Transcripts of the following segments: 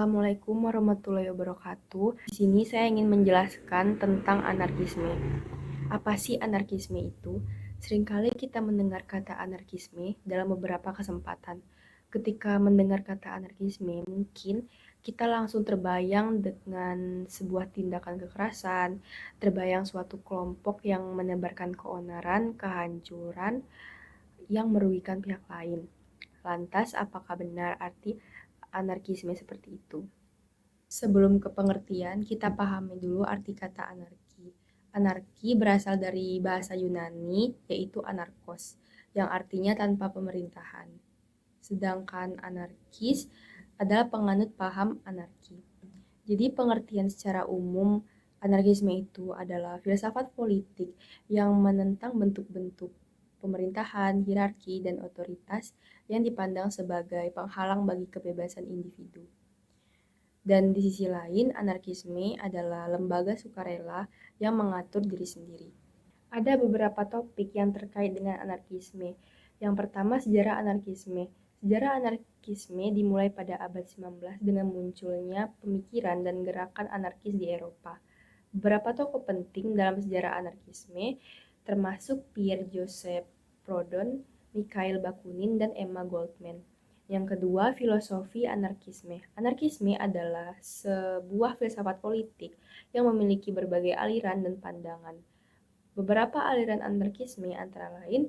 Assalamualaikum warahmatullahi wabarakatuh. Di sini saya ingin menjelaskan tentang anarkisme. Apa sih anarkisme itu? Seringkali kita mendengar kata anarkisme dalam beberapa kesempatan. Ketika mendengar kata anarkisme, mungkin kita langsung terbayang dengan sebuah tindakan kekerasan, terbayang suatu kelompok yang menebarkan keonaran, kehancuran, yang merugikan pihak lain. Lantas, apakah benar arti anarkisme seperti itu? Sebelum ke pengertian, kita pahami dulu arti kata anarki. Anarki berasal dari bahasa Yunani, yaitu anarkos, yang artinya tanpa pemerintahan. Sedangkan anarkis adalah penganut paham anarki. Jadi pengertian secara umum, anarkisme itu adalah filsafat politik yang menentang bentuk-bentuk pemerintahan, hierarki, dan otoritas yang dipandang sebagai penghalang bagi kebebasan individu. Dan di sisi lain, anarkisme adalah lembaga sukarela yang mengatur diri sendiri. Ada beberapa topik yang terkait dengan anarkisme. Yang pertama, sejarah anarkisme. Sejarah anarkisme dimulai pada abad 19 dengan munculnya pemikiran dan gerakan anarkis di Eropa. Beberapa tokoh penting dalam sejarah anarkisme termasuk Pierre-Joseph Proudhon, Mikhail Bakunin, dan Emma Goldman. Yang kedua, filosofi anarkisme. Anarkisme adalah sebuah filsafat politik yang memiliki berbagai aliran dan pandangan. Beberapa aliran anarkisme antara lain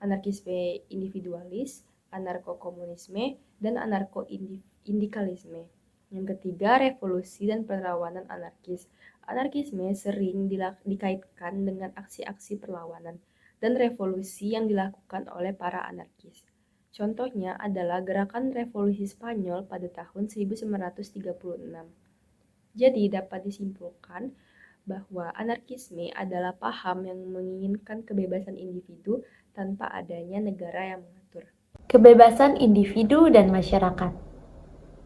anarkisme individualis, anarko-komunisme, dan anarko-indikalisme. Yang ketiga, revolusi dan perlawanan anarkis. Anarkisme sering dikaitkan dengan aksi-aksi perlawanan dan revolusi yang dilakukan oleh para anarkis. Contohnya adalah gerakan revolusi Spanyol pada tahun 1936. Jadi dapat disimpulkan bahwa anarkisme adalah paham yang menginginkan kebebasan individu tanpa adanya negara yang mengatur. Kebebasan individu dan masyarakat.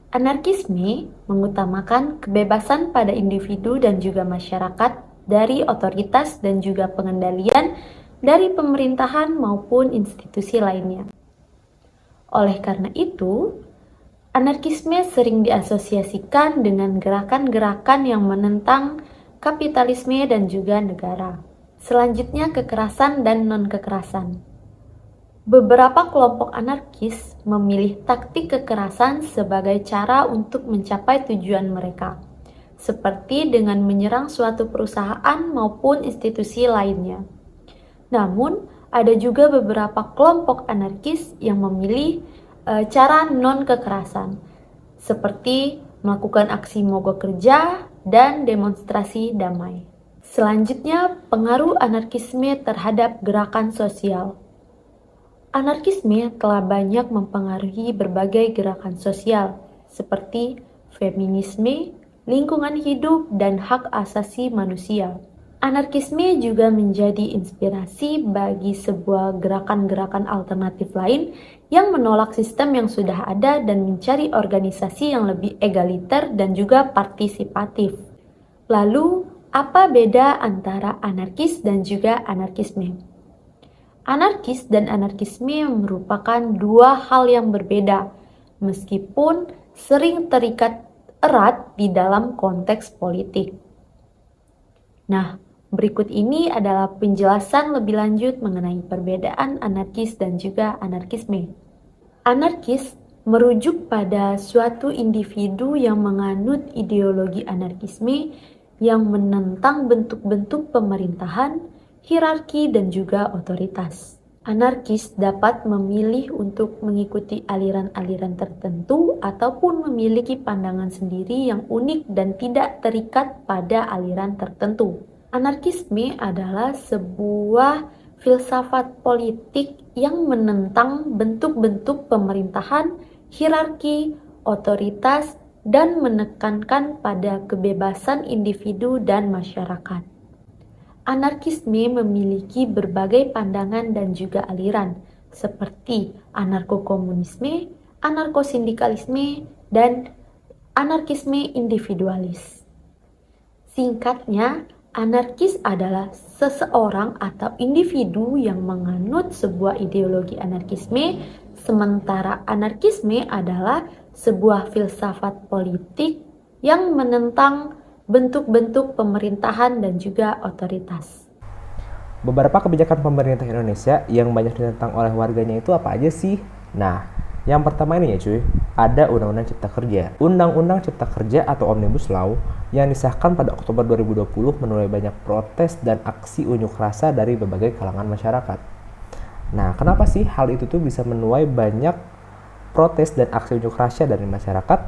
Anarkisme mengutamakan kebebasan pada individu dan juga masyarakat dari otoritas dan juga pengendalian dari pemerintahan maupun institusi lainnya. Oleh karena itu, anarkisme sering diasosiasikan dengan gerakan-gerakan yang menentang kapitalisme dan juga negara. Selanjutnya, kekerasan dan non-kekerasan. Beberapa kelompok anarkis memilih taktik kekerasan sebagai cara untuk mencapai tujuan mereka, seperti dengan menyerang suatu perusahaan maupun institusi lainnya. Namun, ada juga beberapa kelompok anarkis yang memilih cara non-kekerasan, seperti melakukan aksi mogok kerja dan demonstrasi damai. Selanjutnya, pengaruh anarkisme terhadap gerakan sosial. Anarkisme telah banyak mempengaruhi berbagai gerakan sosial, seperti feminisme, lingkungan hidup, dan hak asasi manusia. Anarkisme juga menjadi inspirasi bagi sebuah gerakan-gerakan alternatif lain yang menolak sistem yang sudah ada dan mencari organisasi yang lebih egaliter dan juga partisipatif. Lalu, apa beda antara anarkis dan juga anarkisme? Anarkis dan anarkisme merupakan dua hal yang berbeda, meskipun sering terikat erat di dalam konteks politik. Nah, berikut ini adalah penjelasan lebih lanjut mengenai perbedaan anarkis dan juga anarkisme. Anarkis merujuk pada suatu individu yang menganut ideologi anarkisme yang menentang bentuk-bentuk pemerintahan, hierarki, dan juga otoritas. Anarkis dapat memilih untuk mengikuti aliran-aliran tertentu ataupun memiliki pandangan sendiri yang unik dan tidak terikat pada aliran tertentu. Anarkisme adalah sebuah filsafat politik yang menentang bentuk-bentuk pemerintahan, hierarki, otoritas, dan menekankan pada kebebasan individu dan masyarakat. Anarkisme memiliki berbagai pandangan dan juga aliran, seperti anarko-komunisme, anarko-sindikalisme, dan anarkisme individualis. Singkatnya, anarkis adalah seseorang atau individu yang menganut sebuah ideologi anarkisme Sementara anarkisme adalah sebuah filsafat politik yang menentang bentuk-bentuk pemerintahan dan juga otoritas. Beberapa kebijakan pemerintah Indonesia yang banyak ditentang oleh warganya itu apa aja sih? Nah, yang pertama ini ya cuy, ada Undang-Undang Cipta Kerja. Undang-Undang Cipta Kerja atau Omnibus Law yang disahkan pada Oktober 2020 menuai banyak protes dan aksi unjuk rasa dari berbagai kalangan masyarakat. Nah, kenapa sih hal itu tuh bisa menuai banyak protes dan aksi unjuk rasa dari masyarakat?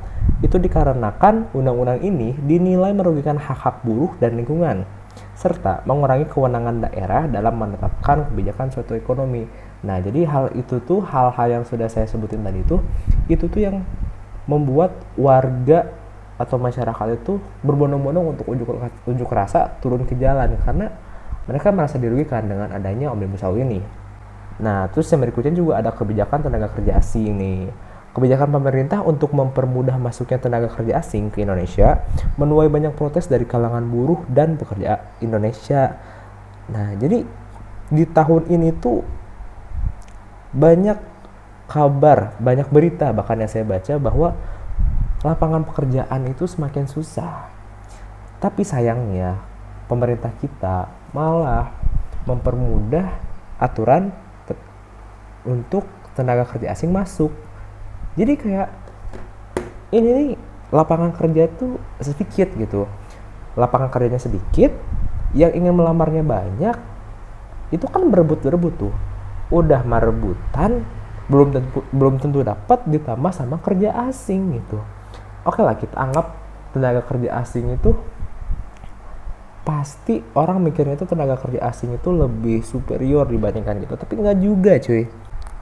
Itu dikarenakan undang-undang ini dinilai merugikan hak-hak buruh dan lingkungan, serta mengurangi kewenangan daerah dalam menetapkan kebijakan suatu ekonomi. Nah, jadi hal-hal yang sudah saya sebutin tadi itu tuh yang membuat warga atau masyarakat itu berbondong-bondong untuk unjuk rasa turun ke jalan karena mereka merasa dirugikan dengan adanya Omnibus Law ini. Nah, terus yang berikutnya juga ada kebijakan tenaga kerja asing nih. Kebijakan pemerintah untuk mempermudah masuknya tenaga kerja asing ke Indonesia menuai banyak protes dari kalangan buruh dan pekerja Indonesia. Nah, jadi di tahun ini tuh banyak kabar, banyak berita bahkan yang saya baca bahwa lapangan pekerjaan itu semakin susah. Tapi sayangnya pemerintah kita malah mempermudah aturan untuk tenaga kerja asing masuk. Jadi kayak ini nih lapangan kerja itu sedikit gitu. Lapangan kerjanya sedikit, yang ingin melamarnya banyak, itu kan berebut-berebut tuh. Udah merebutan, belum tentu dapat ditambah sama kerja asing gitu. Oke lah, kita anggap tenaga kerja asing itu pasti orang mikirnya itu tenaga kerja asing itu lebih superior dibandingkan gitu, tapi nggak juga cuy.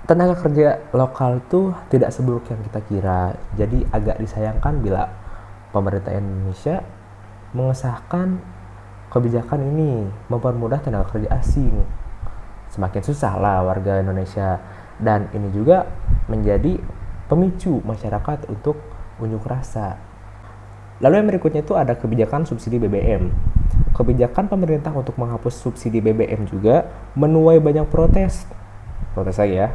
Tenaga kerja lokal tuh tidak seburuk yang kita kira. Jadi agak disayangkan bila pemerintah Indonesia mengesahkan kebijakan ini mempermudah tenaga kerja asing. Semakin susah lah warga Indonesia, dan ini juga menjadi pemicu masyarakat untuk unjuk rasa. Lalu yang berikutnya itu ada kebijakan subsidi BBM. Kebijakan pemerintah untuk menghapus subsidi BBM juga menuai banyak protes lagi ya,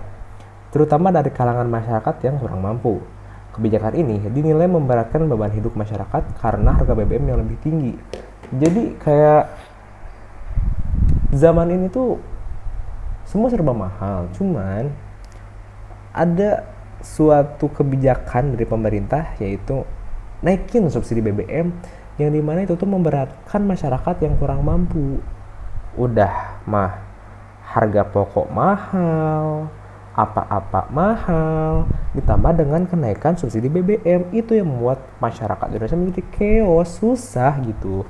terutama dari kalangan masyarakat yang kurang mampu. Kebijakan ini dinilai memberatkan beban hidup masyarakat karena harga BBM yang lebih tinggi. Jadi kayak zaman ini tuh semua serba mahal, cuman ada suatu kebijakan dari pemerintah yaitu naikin subsidi BBM yang dimana itu tuh memberatkan masyarakat yang kurang mampu. Udah mah harga pokok mahal, apa-apa mahal, ditambah dengan kenaikan subsidi BBM, itu yang membuat masyarakat Indonesia menjadi chaos, susah gitu.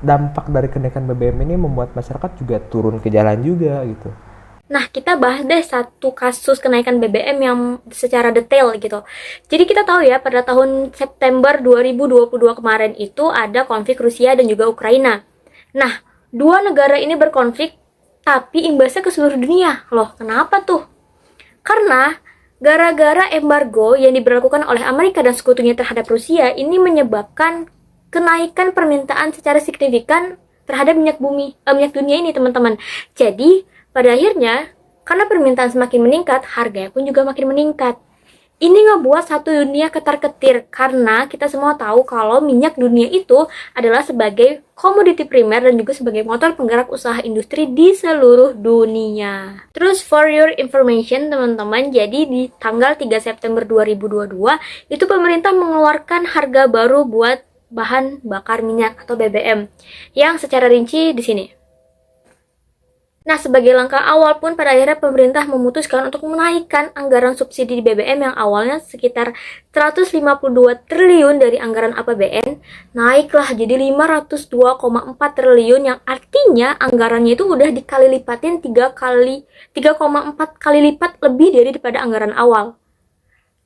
Dampak dari kenaikan BBM ini membuat masyarakat juga turun ke jalan juga gitu. Nah, kita bahas deh satu kasus kenaikan BBM yang secara detail gitu. Jadi kita tahu ya, pada tahun September 2022 kemarin itu ada konflik Rusia dan juga Ukraina. Nah, dua negara ini berkonflik, tapi imbasnya ke seluruh dunia. Loh, kenapa tuh? Karena gara-gara embargo yang diberlakukan oleh Amerika dan sekutunya terhadap Rusia ini menyebabkan kenaikan permintaan secara signifikan terhadap minyak dunia ini, teman-teman. Jadi, pada akhirnya, karena permintaan semakin meningkat, harganya pun juga makin meningkat. Ini ngebuat satu dunia ketar-ketir karena kita semua tahu kalau minyak dunia itu adalah sebagai komoditi primer dan juga sebagai motor penggerak usaha industri di seluruh dunia. Terus for your information teman-teman, jadi di tanggal 3 September 2022 itu pemerintah mengeluarkan harga baru buat bahan bakar minyak atau BBM yang secara rinci di sini. Nah, sebagai langkah awal pun pada akhirnya pemerintah memutuskan untuk menaikkan anggaran subsidi BBM yang awalnya sekitar 152 triliun dari anggaran APBN, naiklah jadi 502,4 triliun yang artinya anggarannya itu udah dikali lipatin 3,4 kali lipat lebih daripada anggaran awal.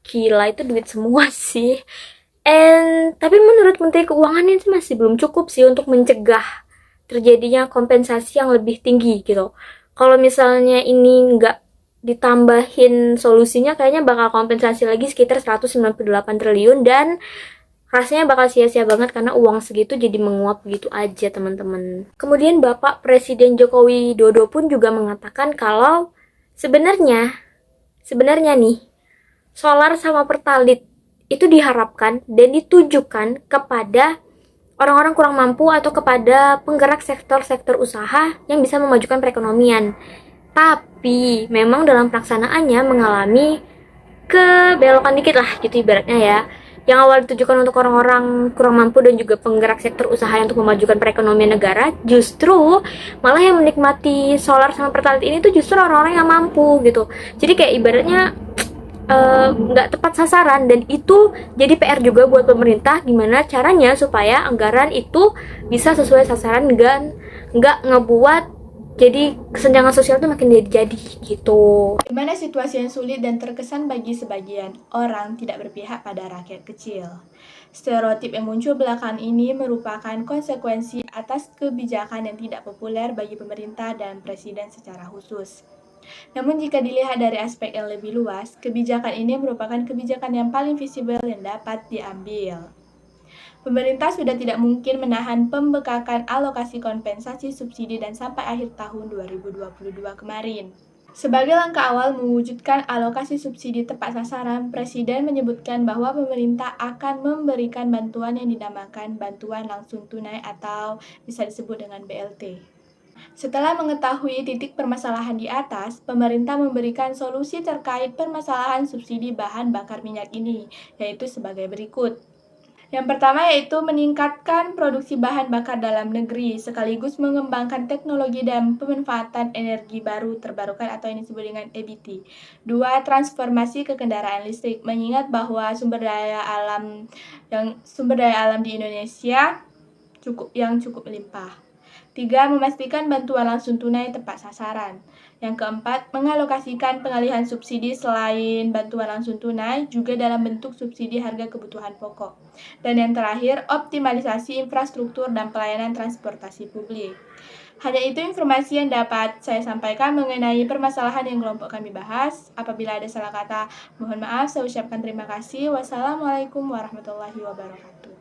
Gila, itu duit semua sih. Tapi menurut Menteri Keuangan ini masih belum cukup sih untuk mencegah terjadinya kompensasi yang lebih tinggi gitu. Kalau misalnya ini nggak ditambahin solusinya, kayaknya bakal kompensasi lagi sekitar 198 triliun dan rasanya bakal sia-sia banget karena uang segitu jadi menguap gitu aja teman-teman. Kemudian Bapak Presiden Joko Widodo pun juga mengatakan kalau sebenarnya nih solar sama pertalite itu diharapkan dan ditujukan kepada orang-orang kurang mampu atau kepada penggerak sektor-sektor usaha yang bisa memajukan perekonomian. Tapi memang dalam pelaksanaannya mengalami kebelokan dikit lah gitu ibaratnya ya. Yang awal ditujukan untuk orang-orang kurang mampu dan juga penggerak sektor usaha untuk memajukan perekonomian negara, justru malah yang menikmati solar sama pertalite ini tuh justru orang-orang yang mampu gitu. Jadi kayak ibaratnya nggak tepat sasaran, dan itu jadi PR juga buat pemerintah gimana caranya supaya anggaran itu bisa sesuai sasaran dan nggak ngebuat jadi kesenjangan sosial tuh makin jadi gitu. Di mana situasi yang sulit dan terkesan bagi sebagian orang tidak berpihak pada rakyat kecil. Stereotip yang muncul belakangan ini merupakan konsekuensi atas kebijakan yang tidak populer bagi pemerintah dan presiden secara khusus. Namun jika dilihat dari aspek yang lebih luas, kebijakan ini merupakan kebijakan yang paling visible yang dapat diambil. Pemerintah sudah tidak mungkin menahan pembekakan alokasi kompensasi subsidi dan sampai akhir tahun 2022 kemarin. Sebagai langkah awal mewujudkan alokasi subsidi tepat sasaran, Presiden menyebutkan bahwa pemerintah akan memberikan bantuan yang dinamakan bantuan langsung tunai atau bisa disebut dengan BLT. Setelah mengetahui titik permasalahan di atas, pemerintah memberikan solusi terkait permasalahan subsidi bahan bakar minyak ini, yaitu sebagai berikut. Yang pertama yaitu meningkatkan produksi bahan bakar dalam negeri, sekaligus mengembangkan teknologi dan pemanfaatan energi baru terbarukan atau yang disebut dengan EBT. Dua, transformasi ke kendaraan listrik, mengingat bahwa sumber daya alam di Indonesia cukup limpah. 3. Memastikan bantuan langsung tunai tepat sasaran. Yang keempat, mengalokasikan pengalihan subsidi selain bantuan langsung tunai juga dalam bentuk subsidi harga kebutuhan pokok. Dan yang terakhir, optimalisasi infrastruktur dan pelayanan transportasi publik. Hanya itu informasi yang dapat saya sampaikan mengenai permasalahan yang kelompok kami bahas. Apabila ada salah kata, mohon maaf, saya ucapkan terima kasih. Wassalamualaikum warahmatullahi wabarakatuh.